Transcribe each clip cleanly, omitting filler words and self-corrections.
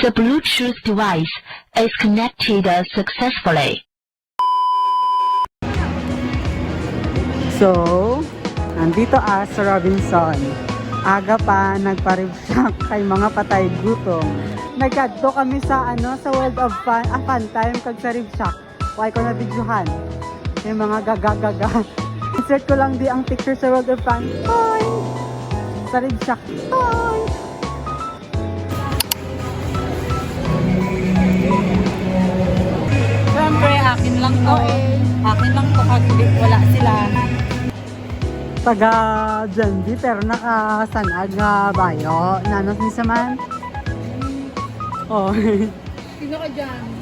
The Bluetooth device is connected successfully. So, nandito sa Robinson. Aga pa, nagpa-revshock kay mga patay gutom. Nagkadto kami sa sa World of Fun, fun time kag sa revshock. Why ko na videohan. Yung mga gaga-gaga. Insert ko lang di ang picture sa World of Fun. Hi! Sa revshock. Hi! Siyempre, akin lang to. Akin lang to pag wala sila. Taga Jandy pero nakasanad nga bayo. Nanos ni Saman. Oh. Sino ka dyan?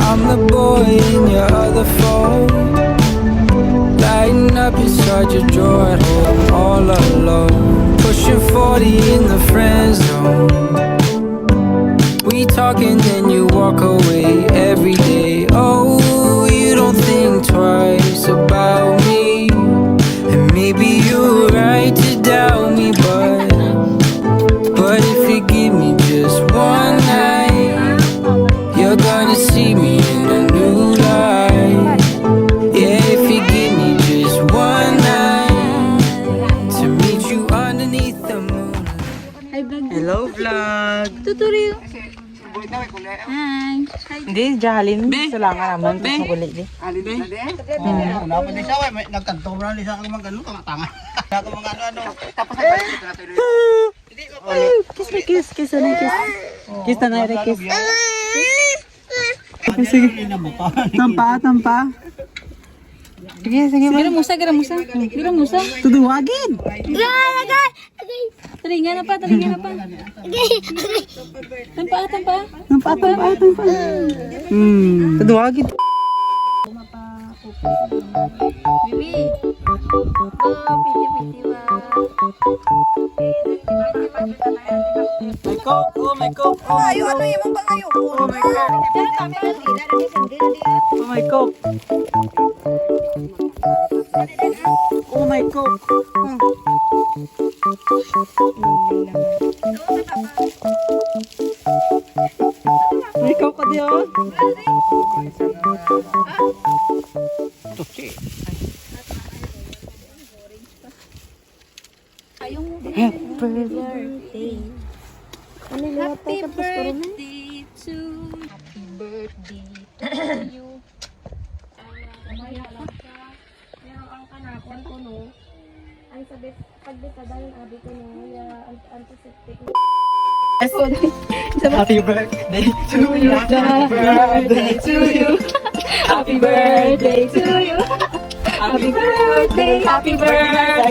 I'm the boy in your other phone, lighting up inside your drawer at home, all alone. Pushing 40 in the friend zone. We talk and then you walk away every day. Oh, you don't think twice about me, and maybe you're right to doubt me, but if you give me just one night, you're gonna see me in a new light. Yeah, if you give me just one night to meet you underneath the moon. Hello vlog. Tutorial. Hi. Hindi, Jahalin. Sulangan naman. Tapos maguli di. Una pa din siya, may nagkanto mo na sa mga ganun, tanga-tanga. Sa mga ano. Tapos ay balik ko na tuloy. Kiss na kiss. Kiss na kiss. Kiss na na kiss. Sige. Tampa. Sige. Gira musa. Tuduwagin. Taringan na pa. Tampa. Tampa. Tuduwagin. Bibi. Piti-piti wa. My coke. Ayo, ano yung mga bangayo? Oh my God. Oh my coke. May coke ka diyo. Happy birthday to you. ang kanakon ko no. Ang sabi pagbisada yung abi ko no, ya antiseptic. Happy birthday to you. Happy birthday to you. Happy birthday to you.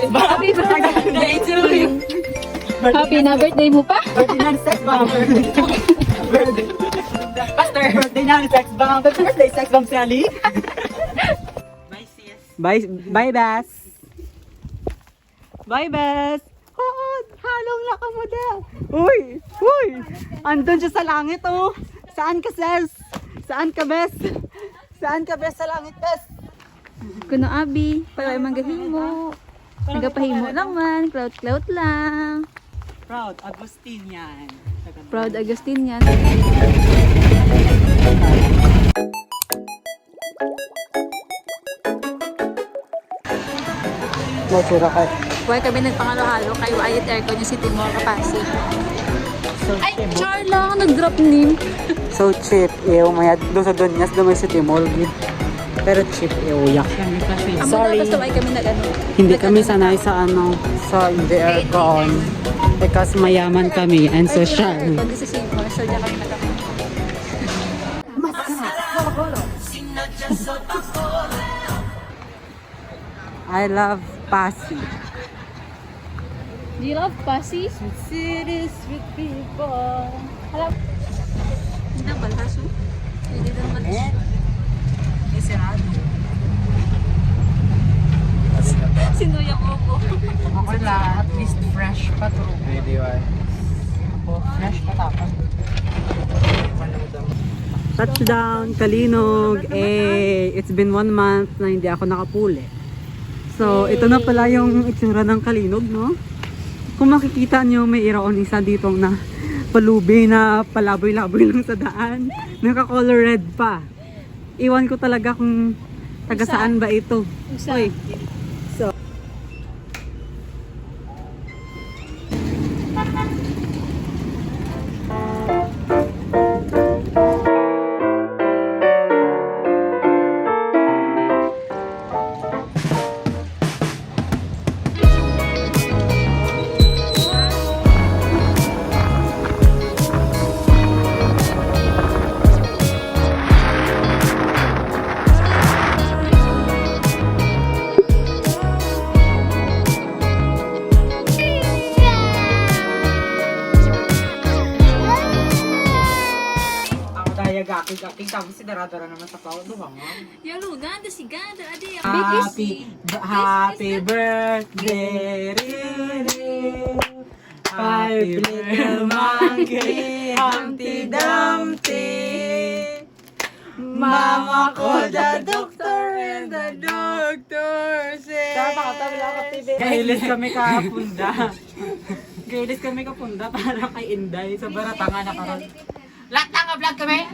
Happy birthday to you. Happy na birthday mo pa? Birthday na ni sex bomb. Birthday. Pastor. Birthday na ni sex bomb. Birthday sex bomb si Ali. Bye, Bas. Bye, Bas. Oh, halong laka mo daw. Uy. Andun siya sa langit, oh. Saan ka, Ses? Saan ka, Bes? Sa langit, Bes? Kuno abi, para manggahimo. Nagapahimo naman, clout lang. Proud, Agustin yan. Proud Agustin yan. Magsura ka. Buhay kami nagpangalo-halo kay Wyatt Aircon yung si Timor Kapasig. Ay, Charla, nag-drop name. So cheap. Mayad doon sa Donyas naman si Timol. Pero cheap, uyak. Sorry. Basta may kami nag-ano. Hindi kami sanay sa sa the aircon. Because mayaman kami and social. Pag isa Seymour, so diyan kami nag-ano. I love Pasig. Do you love Pasig? Cities with people. Alam. Hindi na balhaso. Hindi na naman. Sinuyang opo. Okay lang, at least fresh pa to. Hindi ba? Fresh pa tapos. Touchdown, Kalinog. It's been 1 month na hindi ako nakapuli. So, ito na pala yung itsura ng Kalinog, no? Kung makikita nyo, may iraon isa dito na palubi na palaboy-laboy lang sa daan. Naka-color red pa. Iwan ko talaga kung taga saan ba ito. Uy. So, gaki tapos si Dara-Dara naman sa pao do bang. Yalo, ganda si ganda. Adi, Happy birthday, Riri. Happy little monkey, Humpty Dumpty. Mama ko, the doctor, and the doctor said. Kailis kami kapunda. Kailis kami kapunda para kay Inday sa Baratanga na karon. Lahat na vlog kami.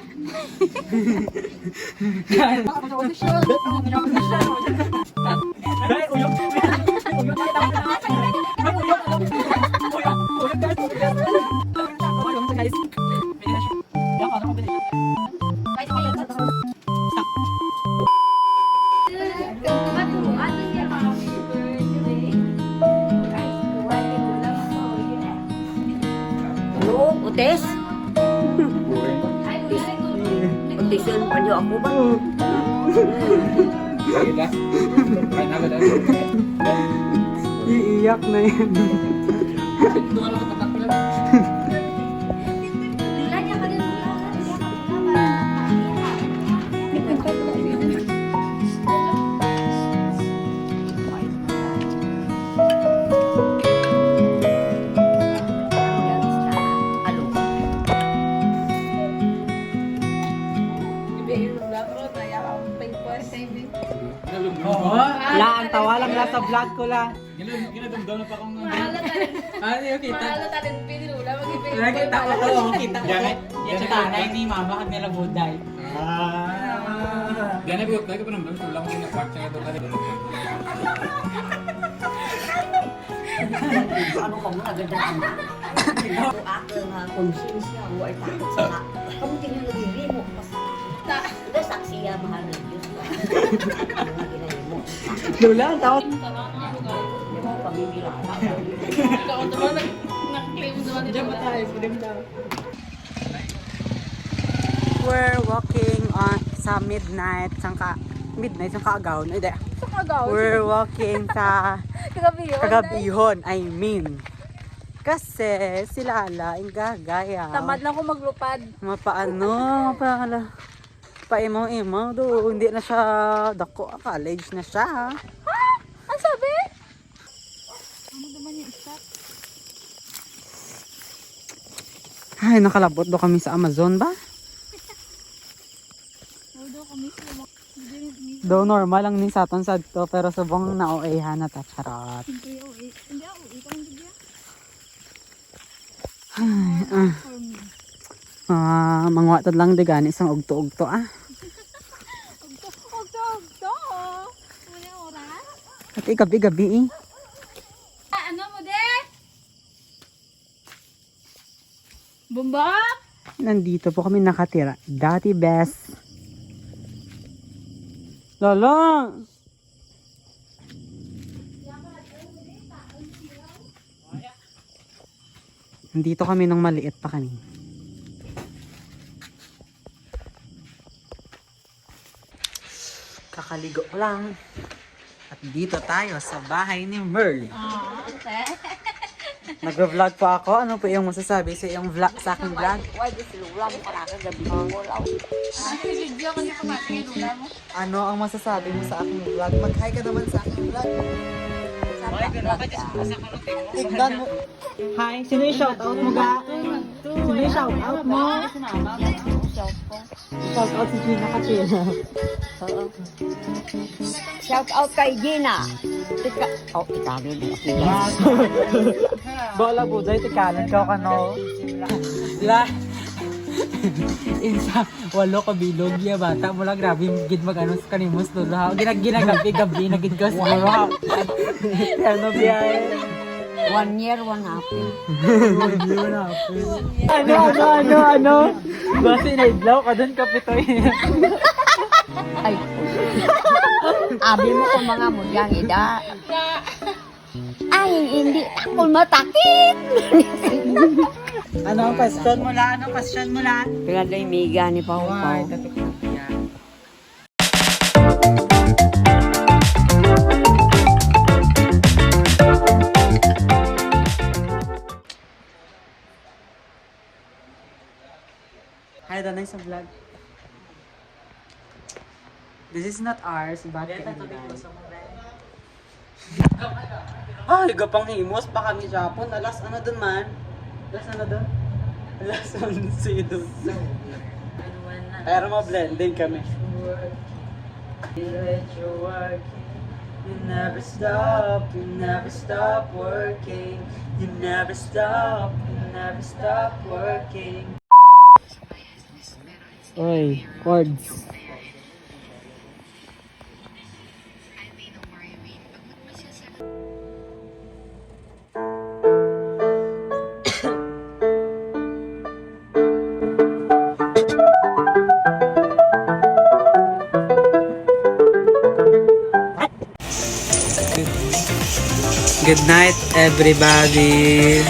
Utes? Utisun pa niyo ako ba? Iiyak na yan. Wala, ang tawa lang nasa vlog ko lang. Ginadumdaw na pa akong Ano yung kita? Pinilula, Nakita ko to, kita ko to. Yan sa tanay ni mama at nila buday. Diyan na tayo pa naman. Wala ko sinapart sa ito kasi. Ano ka mo nagandaan? Ako nga konsensya mo ay takot sa kamu tingin na diri mo. Ito saksiya mahal ng Diyos. Ano nga ginahin mo? Lula, ang tawa. Hindi mo pamimila. Ikaw naman nag-claim naman nila. We're walking on sa midnight sa kaagawon. Ay, we're walking sa Kagabihon, I mean. Kasi si Lala, yung gagaya. Tamad na ako maglupad. Mapaano, paimaw-imaw do. Hindi na siya dako, college na siya. Ang sabi? Ano naman yung stop? Ay, nakalabot do kami sa Amazon ba? Do normal lang ni saton sad to pero subong naoehan na ta charot. Hindi ako ikang bigyan. Mangwatod lang de gani isang ugto-ugto ah. Ugto. Wala oras? At gabi-gabi eh. Ano mo de? Bumba? Nandito po kami nakatira. Dati best. Lala! Nandito kami nung maliit pa kami. Kakaligo ko lang. At dito tayo sa bahay ni Merl. Nag-vlog pa ako. Ano po yung masasabi sa iyong vlog, sa aking vlog? Why this lulang para kagabi mo law? Ano ang masasabi mo sa aking vlog? Mag-hi ka naman sa aking vlog. Tignan mo. Hi, sino yung shoutout mo ga? Sino yung shoutout mo? Shoutout si Gina Katina. Shout out kay Gina. Tika. Oh, itabi mo. Bola buday, tikalan ka ka no? La. Insa, walo ka bilog ya bata mo lang grabe gid mag-ano sa kanimos to ha. Ginagabi-gabi na gid ka siguro. Ano biyahe? 1 year, 1 half. Ano? Basta inaidlaw ka dun kapitoy. Ay. Abi mo kung mga mudyang ida. Ay, hindi ako matakit. Ano ang question mo la? Ano question mo la? Pinagay miga ni Pao Why, Pao. tatuk na siya. Hi, Danay sa vlog. This is not ours, but ay, gapang himos pa kami Japon. Alas ano dun man? Alas ano dun? Alas 11 dun. Pero ma-blending kami. You never stop working. You never stop working. Oy, chords. Good night, everybody.